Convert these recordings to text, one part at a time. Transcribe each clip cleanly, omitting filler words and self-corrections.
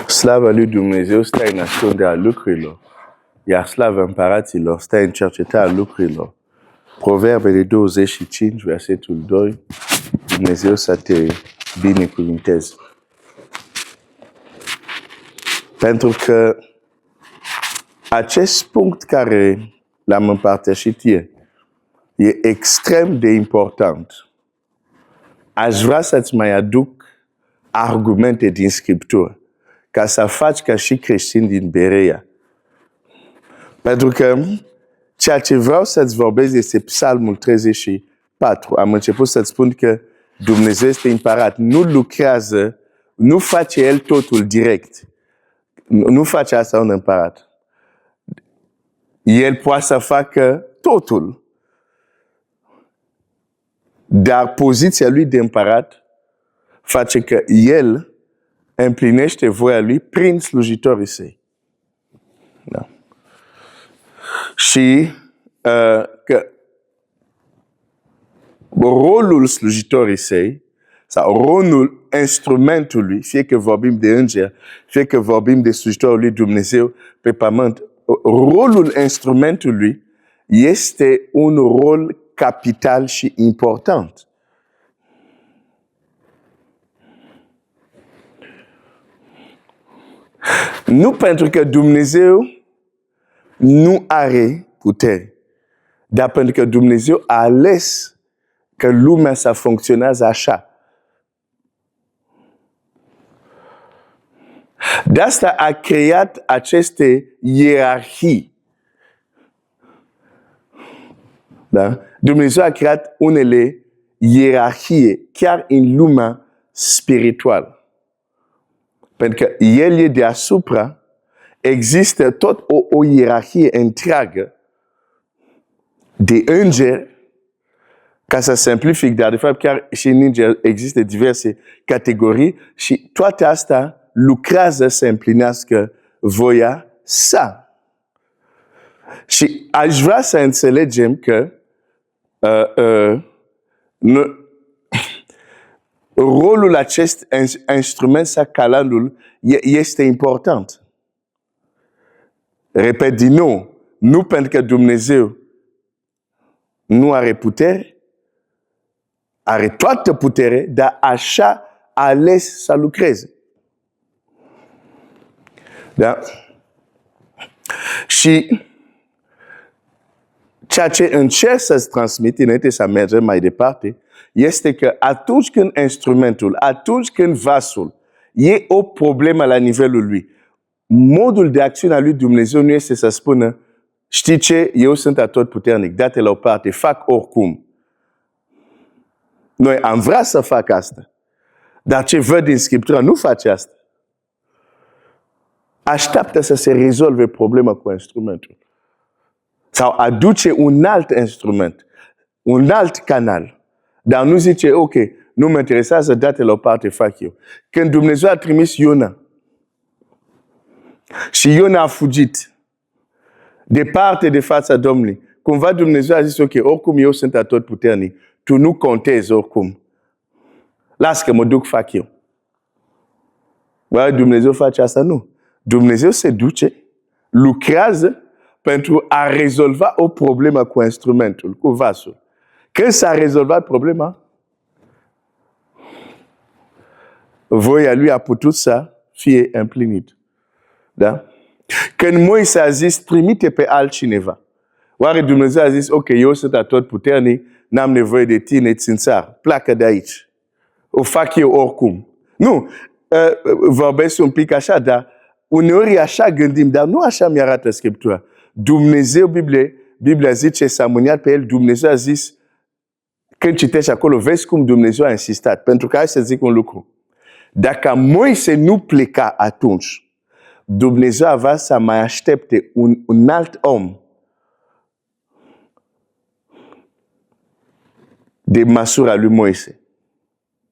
Slava lui Dumnezeu stă în ascunderea lucrurilor, iar slava împăraților stă în cercetarea lucrurilor. Proverbele 25, versetul 2, Dumnezeu să te binecuvinteze. Pentru că acest punct care l-am împărtășit ieri e extrem de important. Aș vrea să-ți mai aduc argumente din Scriptură ca să faci ca și creștini din Berea. Pentru că ceea ce vreau să-ți vorbesc este Psalmul 34. Am început să-ți spun că Dumnezeu este împărat. Nu lucrează, nu face El totul direct. Nu face asta un împărat. El poate să facă totul. Dar poziția lui de împărat face că El împlinește voia lui prin slujitorii săi. Da. Și că rolul slujitorii săi sau rolul instrumentului, fie că vorbim de înger, fie că vorbim de slujitorul lui Dumnezeu pe pământ, rolul instrumentului este un rol capital și important. Nu pentru că Dumnezeu nu are putere, dar pentru că Dumnezeu a ales că lumea să funcționează așa. De asta a creat aceste ierarhii. Da? Dumnezeu a creat unele ierarhii chiar în lumea spirituală. Pentru că El e deasupra, există tot o ierarhie întreagă de îngeri, ca să simplific, dar de fapt chiar și în îngeri există diverse categorii și toate astea lucrează să împlinească voia sa. Și aș vrea să înțelegem că rolul acest instrument sau calandul este important. Repet din nou, nu pentru că Dumnezeu nu are putere, are toată putere, dar așa a ales să lucreze. Da? Și ceea ce încerc să-ți transmit înainte să mergem mai departe, este că atunci când instrumentul, atunci când vasul e o problemă la nivelul lui, modul de acțiune al lui Dumnezeu nu este să spună, știi ce, eu sunt atotputernic, date la o parte, fac oricum. Noi am vrea să fac asta, dar ce văd din Scriptură nu face asta. Așteaptă să se rezolve problema cu instrumentul. Sau aduce un alt instrument, un alt canal. Dar nu zice, ok, nu mă interesează, date la o parte, fac eu. Când Dumnezeu a trimis Iona și Iona a fugit departe de fața Domnului, cumva Dumnezeu a zis, ok, oricum eu sunt atotputernic, tu nu contezi oricum. Las că mă duc, fac eu. Oare Dumnezeu face asta? Nu. Dumnezeu se duce, lucrează pentru a rezolva o problemă cu instrumentul, cu vasul. Când s-a rezolvat problema, voia lui a putut să fie împlinit. Da? Când Moise a zis, trimite pe altcineva. Oare Dumnezeu a zis, ok, eu sunt atotputernic, n-am nevoie de tine, țințar, pleacă de aici. O fac eu oricum. Nu, vorbesc un pic așa, dar uneori așa gândim, dar nu așa mi-arată Scriptura. Dumnezeu, Biblia zice, s-a mâniat pe el, Dumnezeu a zis, când citești acolo, vezi cum Dumnezeu a insistat. Pentru că hai să zic un lucru. Dacă Moise nu pleca atunci, Dumnezeu avea să mai aștepte un alt om de măsura lui Moise.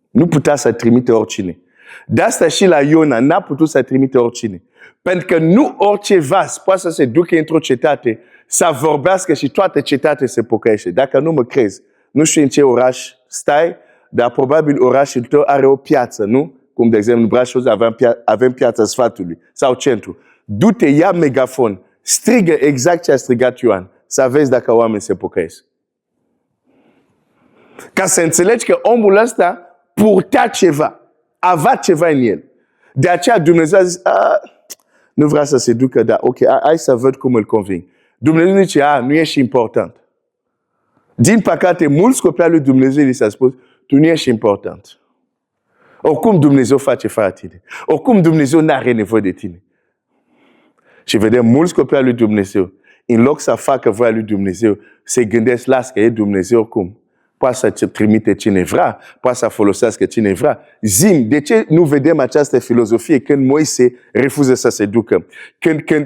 Nu putea să trimite oricine. De asta și la Iona n-a putut să trimite oricine. Pentru că nu orice vas poate să se ducă într-o cetate, să vorbească și toată cetatea se pocăiește. Dacă nu mă crezi, nu știu în ce oraș stai, dar probabil orașul tău are o piață, nu? cum de exemplu Brașov avem Piața Sfatului sau centru. Du-te, ia megafon, strigă exact ce a strigat Ioan, să vezi dacă oamenii se pocăiesc. Ca să înțelegi că omul ăsta purta ceva, avea ceva în el. De aceea Dumnezeu a zis, nu vrea să se ducă, dar ok, hai să văd cum îl conving. Dumnezeu zice, nu ești important. Din păcate, mulți copii al lui Dumnezeu li s-a spus, tu nu ești important. Oricum Dumnezeu face fără tine. Oricum Dumnezeu n-are nevoie de tine. Și vedem mulți copii al lui Dumnezeu, în loc să facă voia lui Dumnezeu, se gândesc, las că e Dumnezeu oricum. Poate să trimite cine vrea, poate să folosească cine vrea. Zim, de ce nu vedem această filozofie când Moise refuză să se ducă?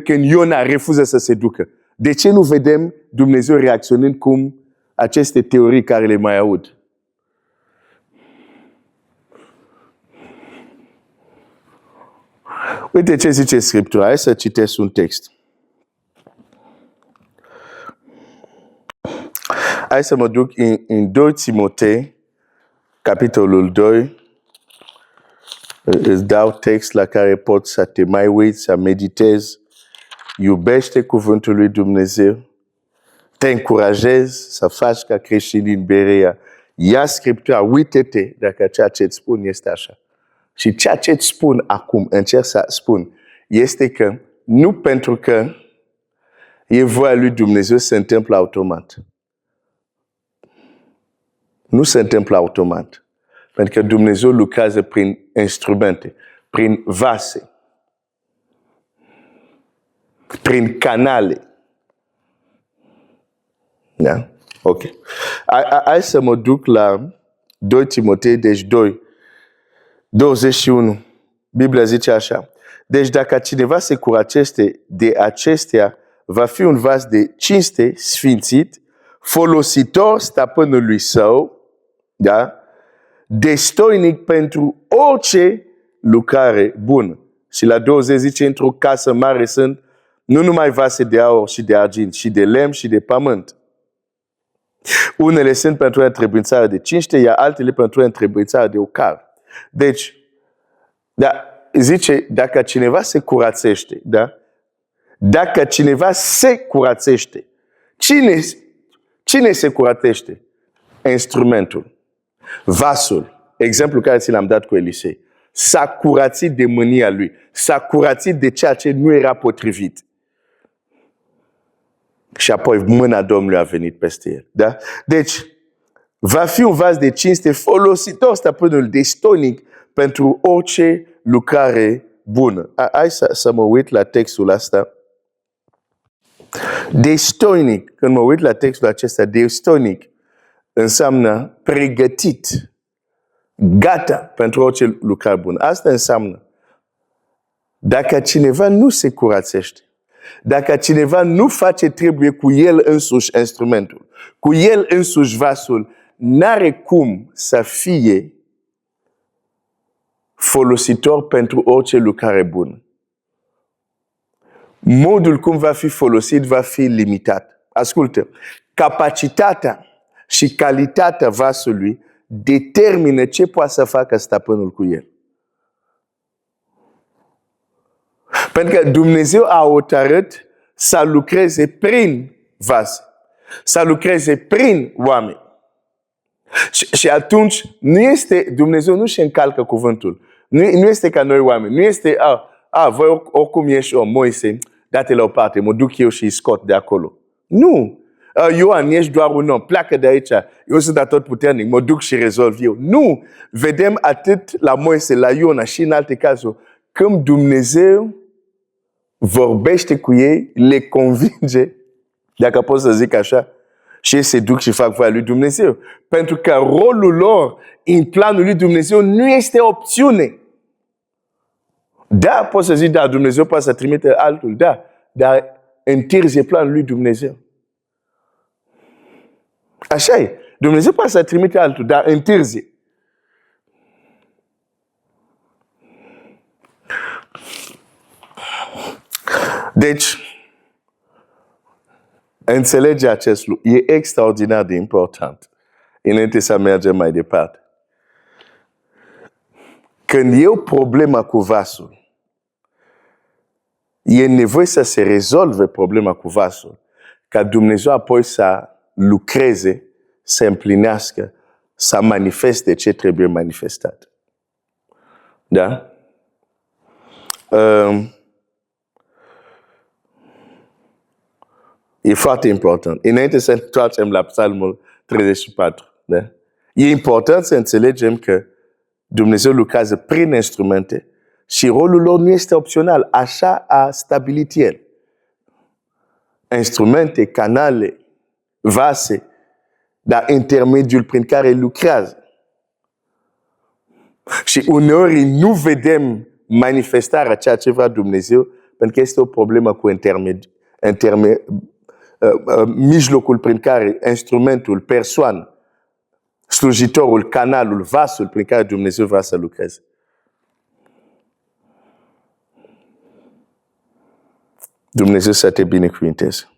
Când Iona refuză să se ducă? De ce nu vedem Dumnezeu reacționând cum aceste teorii care le mai aud? Uite ce zice Scriptura. Hai să citesc un text. Hai să mă duc în 2 Timotei, capitolul 2. Îți dau text la care poți să te mai uiți, să meditezi. Iubește cuvântul lui Dumnezeu. Te încurajezi să faci ca creștinii în Berea. Ia Scriptura, uite-te dacă ceea ce îți spun este așa. Și ceea ce îți spun acum, încerc să spun, este că nu pentru că e voia lui Dumnezeu se întâmplă automat. Nu se întâmplă automat. Pentru că Dumnezeu lucrează prin instrumente, prin vase, prin canale. Da? Ok. Hai să mă duc la 2 Timotei, deci 21. Biblia zice așa. Deci dacă cineva se curacește de acestea, va fi un vas de cinste, sfințit, folositor stăpânului său, da? Destoinic pentru orice lucrare bună. Și la 20 zice, într-o casă mare sunt nu numai vase de aur și de argint, și de lemn și de pământ. Unele sunt pentru întrebuințare de cinste, iar altele pentru întrebuințare de ocar. Deci, da, zice, dacă cineva se curățește, da? Dacă cineva se curățește, cine se curățește? Instrumentul, vasul, exemplu care ți l-am dat cu Elisei. S-a curățit de mânia lui, s-a curățit de ceea ce nu era potrivit. Și apoi mâna Domnului a venit peste el. Da? Deci, va fi un vas de cinste folositor stăpânul destoinic pentru orice lucrare bună. Hai să mă uit la textul ăsta. Destoinic, când mă uit la textul acesta, destoinic înseamnă pregătit, gata pentru orice lucrare bună. Asta înseamnă dacă cineva nu se curățește, dacă cineva nu face trebuie cu el însuși instrumentul, cu el însuși vasul, n-are cum să fie folositor pentru orice lucrare bună. Modul cum va fi folosit va fi limitat. Ascultă, capacitatea și calitatea vasului determină ce poate să facă stăpânul cu el. Pentru că Dumnezeu a hotărât să lucreze prin vase, să lucreze prin oameni. Și atunci Dumnezeu nu și încalcă cuvântul. Nu este ca noi oameni. Nu este, voi oricum ești om, Moise, date la o parte, mă duc eu și îi scot de acolo. Nu. Ioan, ești doar un om, pleacă de aici, eu sunt atotputernic, mă duc și rezolv eu. Nu. Vedem atât la Moise, la Iona și în alte cazuri, când Dumnezeu vorbește cu ei, le convinge, dacă pot să zic așa, și ei se duc și fac voia lui Dumnezeu. Pentru că rolul lor în planul lui Dumnezeu nu este opțiune. Da, poți să zici, da, Dumnezeu poate să trimite altul, da, dar întârzie planul lui Dumnezeu. Așa e. Dumnezeu poate să trimite altul, dar întârzie. Deci, înțelege acest lucru. E extraordinar de important. Înainte să mergem mai departe. când e o problemă cu vasul, e nevoie să se rezolve problema cu vasul, ca Dumnezeu apoi să lucreze, să împlinească, să manifeste ce trebuie manifestat. Da? E foarte important. Înainte să ne întoarcem la Psalmul 34. Da? E important să înțelegem că Dumnezeu lucrează prin instrumente și rolul lor nu este opțional. Așa a stabilit El. Instrumente, canale, vase, dar intermediul prin care lucrează. Și uneori nu vedem manifestarea ceea ce vrea Dumnezeu, pentru că este o problemă cu mijlocul prin care instrumentul, persoana, slujitorul, canalul, vasul prin care Dumnezeu vrea să lucreze. Dumnezeu să te binecuvinteze.